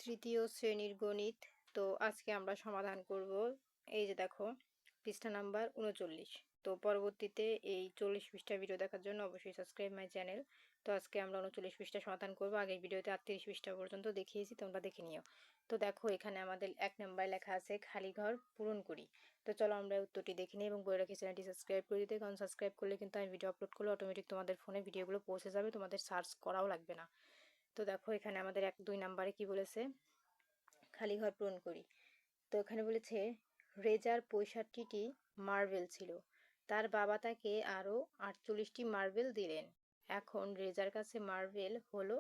তৃতীয় শ্রেণীর গণিত। তো আজকে আমরা সমাধান করব। এই যে দেখো, পৃষ্ঠা নাম্বার 39। তো পরবর্তীতে এই 40 পৃষ্ঠা ভিডিও দেখার জন্য অবশ্যই সাবস্ক্রাইব মাই চ্যানেল। তো আজকে আমরা 39 পৃষ্ঠা সমাধান করব। আগের ভিডিওতে 38 পৃষ্ঠা পর্যন্ত দেখিয়েছি, তোমরা দেখে নিও। তো দেখো, এখানে আমাদের 1 নম্বরে লেখা আছে খালি ঘর পূরণ করি। তো চলো আমরা উত্তরটি দেখে নিই এবং বই রাখি চ্যানেলটি সাবস্ক্রাইব করে দিতে, কারণ সাবস্ক্রাইব করলে কিন্তু আমি ভিডিও আপলোড করলে অটোমেটিক তোমাদের ফোনে ভিডিওগুলো পৌঁছে যাবে, তোমাদের সার্চ করাও লাগবে না। তো দেখো, এখানে আমাদের 2 নম্বরে কি বলেছে, খালি ঘর পূরণ করি। তো এখানে বলেছে রেজার 65টি মার্বেল ছিল, তার বাবা তাকে আরো 48টি মার্বেল দিলেন। এখন রেজার কাছে মার্বেল হলো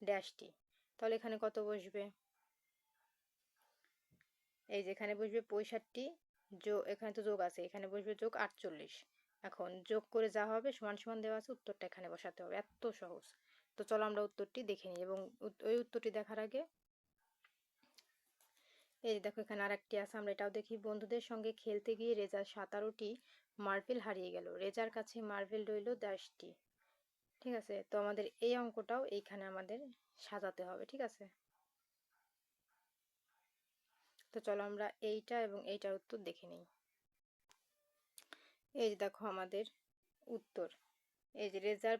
ড্যাশটি। তাহলে এখানে কত বসবে? এই যে এখানে বসবে 65, এখানে তো যোগ আছে, এখানে বসবে যোগ 48। এখন যোগ করে যা হবে সমান সমান দেওয়া আছে, উত্তরটা এখানে বসাতে হবে। এত সহজ। তো চলো আমরা উত্তরটি দেখে নিই, এবং ওই উত্তরটি দেখার আগে এই দেখো, এখানে আরেকটি আছে, আমরা এটাও দেখি। বন্ধুদের সঙ্গে খেলতে গিয়ে রেজার 17টি মার্বেল হারিয়ে গেল, রেজার কাছে মার্বেল রইল 10টি। ঠিক আছে, তো আমাদের এই অঙ্কটাও এইখানে আমাদের সাজাতে হবে। ঠিক আছে, তো চলো আমরা এইটা এবং এইটার উত্তর দেখে নিই। এই যে দেখো আমাদের উত্তর, এই যে রেজার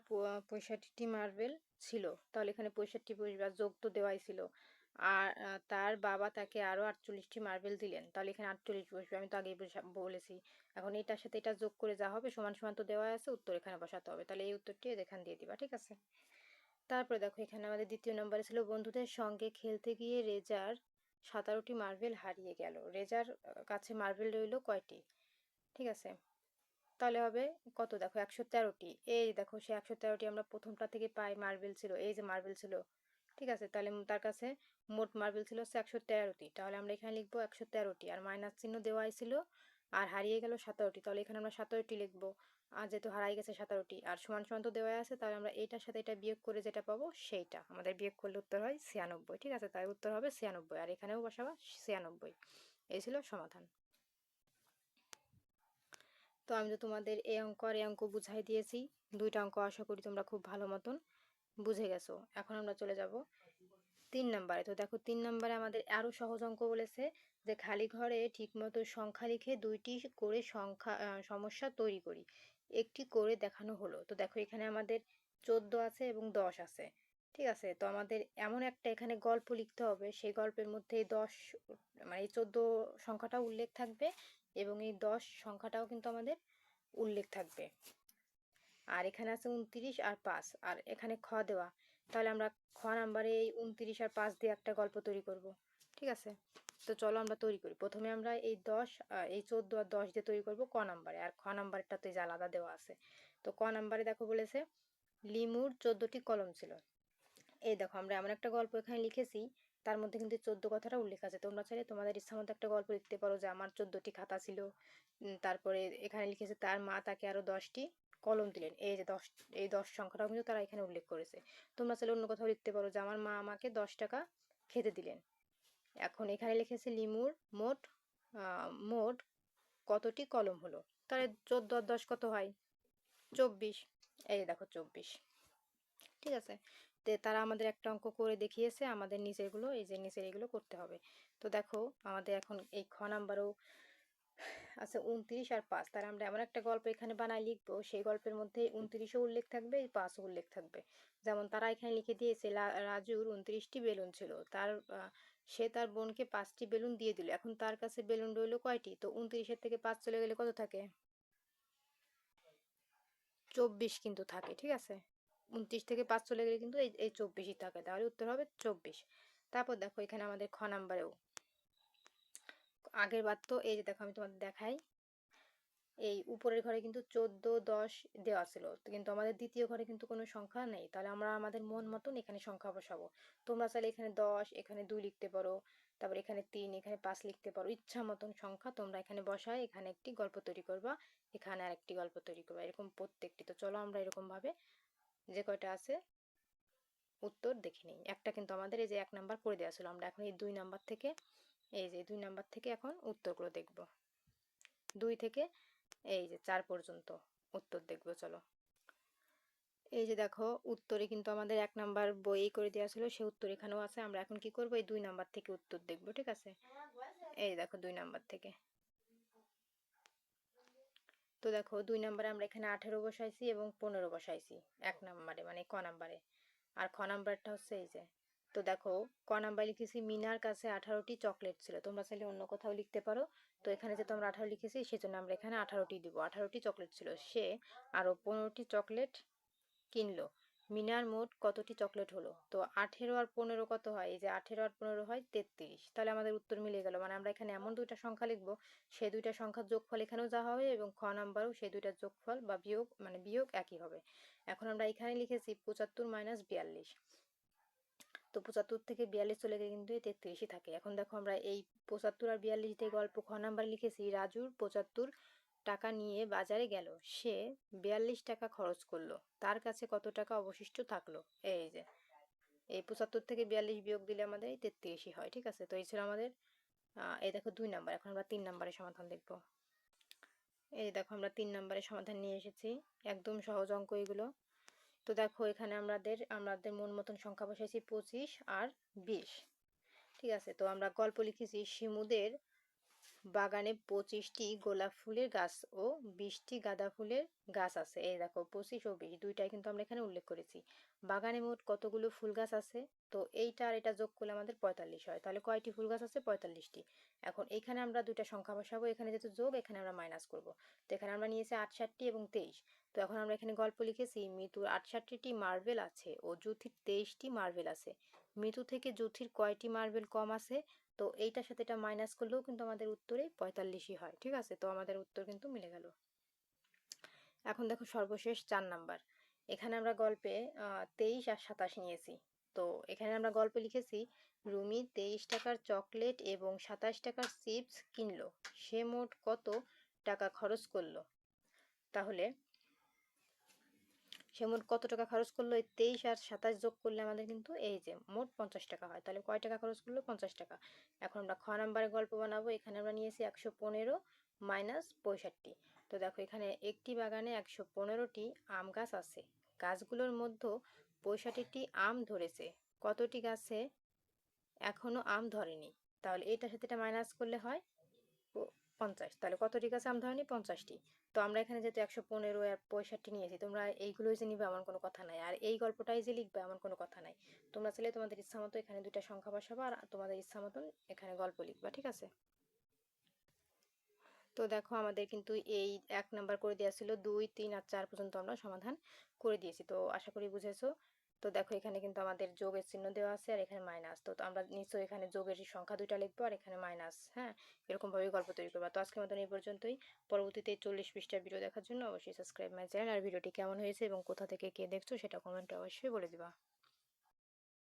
65টি মার্বেল ছিল, তাহলে এখানে 65 বসবে, আর যোগ তো দেওয়াই ছিল। আর তার বাবা তাকে আরো 48টি মার্বেল দিলেন, তাহলে এখানে 48 বসবে, আমি তো আগেই বলেছি। এখন এটার সাথে এটা যোগ করে যা হবে সমান সমান তো দেওয়া আছে, উত্তর এখানে বসাতে হবে। তাহলে এই উত্তরটি এখানে দিয়ে দিবা। ঠিক আছে, তারপরে দেখো, এখানে আমাদের দ্বিতীয় নম্বরে ছিল বন্ধুদের সঙ্গে খেলতে গিয়ে রেজার 17টি মার্বেল হারিয়ে গেল, রেজার কাছে মার্বেল রইল কয়টি? ঠিক আছে, তাহলে হবে কত? দেখো 113টি। এই দেখো, সে 113টি আমরা প্রথমটা থেকে পাই, মার্বেল ছিল, এই যে মার্বেল ছিল। ঠিক আছে, তাহলে তার কাছে মোট মার্বেল ছিল 113টি, তাহলে আমরা এখানে লিখবো 113টি, আর মাইনাস চিহ্ন দেওয়াই ছিল, আর হারিয়ে গেল 17টি, তাহলে এখানে আমরা 17টি লিখবো। আর যেহেতু হারাই গেছে 17টি, আর সমান সমান তো দেওয়াই আছে, তাহলে আমরা এইটার সাথে এটা বিয়োগ করে যেটা পাবো সেইটা আমাদের বিয়োগ করলে উত্তর হয় 96। ঠিক আছে, তাই উত্তর হবে 96, আর এখানেও বসাবা 96। এই ছিল সমাধান। তো আমি তো তোমাদের এই অঙ্ক আর এই অঙ্ক বুঝাই দিয়েছি, দুইটা অঙ্ক আশা করি তোমরা খুব ভালো মতন বুঝে গেছো। এখন আমরা চলে যাব 3 নম্বরে। তো দেখো, 3 নম্বরে আমাদের আরো সহজ অঙ্ক বলেছে যে খালি ঘরে ঠিকমতো সংখ্যা লিখে 2টি করে সমস্যা তৈরি করি, একটি করে দেখানো হলো। তো দেখো, এখানে আমাদের 14 আছে এবং 10 আছে। ঠিক আছে, তো আমাদের এমন একটা এখানে গল্প লিখতে হবে, সেই গল্পের মধ্যে 10 মানে এই 14 সংখ্যাটাও উল্লেখ থাকবে, এবং এই 10 সংখ্যাটাও কিন্তু আমাদের উল্লেখ থাকবে। আর এখানে আছে 29 আর 5, আর এখানে খ দেওয়া। তাহলে আমরা খ নাম্বারে এই 29 আর 5 দিয়ে একটা গল্প তৈরি করব। ঠিক আছে, তো চলো আমরা তৈরি করি। প্রথমে আমরা এই 10, এই 14 আর 10 দিয়ে তৈরি করব ক নাম্বারে, আর খ নাম্বারটা তো আলাদা দেওয়া আছে। তো ক নাম্বারে দেখো বলেছে লিমুর 14টি কলম ছিল। এই দেখো, আমরা এমন একটা গল্প এখানে লিখেছি, তার মধ্যে কিন্তু 14 কথাটা উল্লেখ আছে। তোমরা চাইলে তোমাদের ইচ্ছা মতো একটা গল্প লিখতে পারো যে আমার 14টি খাতা ছিল। তারপরে এখানে লিখেছে তার মা তাকে আরো 10টি কলম দিলেন, এই যে 10, এই 10 সংখ্যাটাও কিন্তু তারা এখানে উল্লেখ করেছে। তোমরা চাইলে অন্য কোথাও লিখতে পারো যে আমার মা আমাকে 10 টাকা খেতে দিলেন। এখন এখানে লিখেছে লিমুর মোট কতটি কলম হলো, তাহলে 14 আর 10 কত হয়? 24। এই দেখো 24। ঠিক আছে, তো তারা আমাদের একটা অঙ্ক করে দেখিয়েছে, আমাদের নিচেরগুলো, এই যে নিচের এগুলো করতে হবে। তো দেখো, আমাদের এখন এই খ নাম্বারও আছে 29 আর 5, তার আমরা এমন একটা গল্প এখানে বানাই লিখবো, সেই গল্পের মধ্যে 29ও উল্লেখ থাকবে, এই 5ও উল্লেখ থাকবে। যেমন তারা এখানে লিখে দিয়েছে রাজুর 29টি বেলুন ছিল, সে তার বোনকে 5টি বেলুন দিয়ে দিল। এখন তার কাছে বেলুন রইলো কয়টি? তো 29-এর থেকে 5 চলে গেলে কত থাকে? 24 কিন্তু থাকে। ঠিক আছে, 29 থেকে 5 চলে গেলে কিন্তু এই 24ই থাকে, তাহলে উত্তর হবে 24। তারপর দেখো, এখানে আমাদের খ নাম্বারেও আগের বার তো এই যে দেখো, আমি তোমাদের দেখাই, এই উপরের ঘরে কিন্তু 14, 10 দেওয়া ছিল, কিন্তু আমাদের দ্বিতীয় ঘরে কিন্তু কোনো সংখ্যা নেই, তাহলে আমরা আমাদের মন মতন এখানে সংখ্যা বসাবো। তোমরা চাইলে এখানে 10, এখানে 2 লিখতে পারো, তারপর এখানে 3, এখানে 5 লিখতে পারো, ইচ্ছা মতন সংখ্যা তোমরা এখানে বসায় এখানে একটি গল্প তৈরি করবা, এখানে আরেকটি গল্প তৈরি করবা, এরকম প্রত্যেকটি। তো চলো আমরা এরকম ভাবে যে কয়টা আছে উত্তর দেখে নিই। একটা কিন্তু আমাদের এই যে 1 নাম্বার করে দেওয়া ছিল, আমরা এখন এই 2 নাম্বার থেকে, এই যে 2 নাম্বার থেকে এখন উত্তরগুলো দেখব। 2 থেকে এই যে 4 পর্যন্ত উত্তর দেখব। চলো, এই যে দেখো উত্তরে কিন্তু আমাদের 1 নাম্বার বইয়ে করে দেওয়া ছিল, সে উত্তর এখানেও আছে। আমরা এখন কি করব, এই 2 নাম্বার থেকে উত্তর দেখব, ঠিক আছে? এই দেখো 2 নাম্বার থেকে। তো দেখো 2 নাম্বারে আমরা এখানে 18 বসাইছি এবং 15 বসাইছি 1 নাম্বারে, মানে ক নাম্বারে। আর খ নাম্বারটা হচ্ছে এই যে। তো দেখো ক নাম্বারে লিখেছি মিনার কাছে 18টি চকলেট ছিল। তোমরা চাইলে অন্য কোথাও লিখতে পারো। তো এখানে যেহেতু আমরা 18 লিখেছি সেজন্য আমরা এখানে 18টি দিব। 18টি চকলেট ছিল। সে আরো 15টি চকলেট কিনলো। মিনার মোট কতটি চকলেট হলো? তো 18 আর 15 কত হয়? এই যে 18 আর 15 হয় 33। তাহলে আমাদের উত্তর মিলে গেল। মানে আমরা এখানে এমন দুইটা সংখ্যা লিখবো, সেই দুইটা সংখ্যার যোগফল এখানেও যা হবে এবং খ নাম্বারেও সেই দুইটার যোগফল বা বিয়োগ, মানে বিয়োগ একই হবে। এখন আমরা এখানে লিখেছি 75 মাইনাস 42। তো 75 থেকে 42 চলে গেলে কিন্তু এই 33ই থাকে। এখন দেখো আমরা এই 75 আর 42 দিয়ে গল্প খ নাম্বার লিখেছি রাজুর 75 টাকা নিয়ে বাজারে গেল। সে 42 টাকা খরচ করলো। তার কাছে কত টাকা অবশিষ্ট থাকলো? এই যে এই 75 থেকে 42 বিয়োগ দিলে আমাদের এই 33ই হয়, ঠিক আছে? তো এই ছিল আমাদের এই দেখো 2 নাম্বার। এখন আমরা 3 নাম্বারের সমাধান দেখব। এই দেখো আমরা 3 নাম্বারের সমাধান নিয়ে এসেছি। একদম সহজ অঙ্ক এগুলো। তো দেখো এখানে আমাদের মন মতন সংখ্যা বসাইছি 25 আর 20, ঠিক আছে? তো আমরা গল্প লিখেছি শিমুদের বাগানে 25টি গোলাপ ফুলের গাছ ও 20টি গাঁদা ফুলের গাছ আছে। এই দেখো 25 ও 20 দুইটাই কিন্তু আমরা এখানে উল্লেখ করেছি। বাগানে মোট কতগুলো ফুল গাছ আছে? তো এইটা আর এটা যোগ করলে আমাদের 45 হয়। তাহলে কয়টি ফুল গাছ আছে? 45টি। এখন এখানে আমরা দুইটা সংখ্যা বসাবো, এখানে যেহেতু যোগ এখানে আমরা মাইনাস করব। তো এখানে আমরা নিয়েছি 68টি এবং 23। তো এখন আমরা এখানে গল্প লিখেছি মিতুর 68টি মার্বেল আছে ও জ্যোতির 23টি মার্বেল আছে। মিতু থেকে জ্যোতির কয়টি মার্বেল কম আছে? তো এইটার সাথে এটা মাইনাস করলেও কিন্তু আমাদের উত্তরে 45ই হয়, ঠিক আছে? তো আমাদের উত্তর কিন্তু মিলে গেল। এখন দেখো সর্বশেষ 4 নাম্বার। এখানে আমরা গল্পে 23 আর 27 নিয়েছি। তো এখানে আমরা গল্পে লিখেছি রুমি 23 টাকার চকলেট এবং 27 টাকার চিপস কিনলো। সে মোট কত টাকা খরচ করলো? তাহলে সে মোট কত টাকা খরচ করলো? এই 23 আর 27 যোগ করলে আমাদের কিন্তু এই যে মোট 50 টাকা হয়। তাহলে কয় টাকা খরচ করলো? 50 টাকা। এখন আমরা খ নাম্বারে গল্প বানাবো। এখানে আমরা নিয়েছি 115 মাইনাস 65। তো দেখো এখানে একটি বাগানে 115টি আম গাছ আছে। গাছগুলোর মধ্যে 65টি আম ধরেছে। কতটি গাছে এখনো আম ধরেনি? তাহলে এটার সাথে এটা মাইনাস করলে হয় 50। তাহলে কতটি গাছে আম ধরেনি? 50টি। তো আমরা এখানে যেহেতু 115 আর 65 নিয়েছি, তোমরা এইগুলোই যে নিবে এমন কোনো কথা নাই। আর এই গল্পটাই যে লিখবে এমন কোনো কথা নাই। তোমরা চাইলে তোমাদের ইচ্ছা মতো এখানে দুইটা সংখ্যা বসাবা আর তোমাদের ইচ্ছা মতন এখানে গল্প লিখবা, ঠিক আছে? তো দেখো আমাদের কিন্তু এই 1 নাম্বার করে দেওয়া ছিল, 2, 3 আর 4 পর্যন্ত আমরা সমাধান করে দিয়েছি। তো আশা করি বুঝেছো। তো দেখো এখানে কিন্তু আমাদের যোগের চিহ্ন দেওয়া আছে আর এখানে মাইনাস। তো আমরা নিশ্চয়ই এখানে যোগের সংখ্যা দুইটা লিখবো আর এখানে মাইনাস, হ্যাঁ? এরকম ভাবে গল্প তৈরি করবা। তো আজকের মতন এই পর্যন্তই। পরবর্তীতে 40 পৃষ্ঠার ভিডিও দেখার জন্য অবশ্যই সাবস্ক্রাইব মাই চ্যানেল। আর ভিডিওটি কেমন হয়েছে এবং কোথা থেকে কে দেখছো সেটা কমেন্টে অবশ্যই বলে দিবা।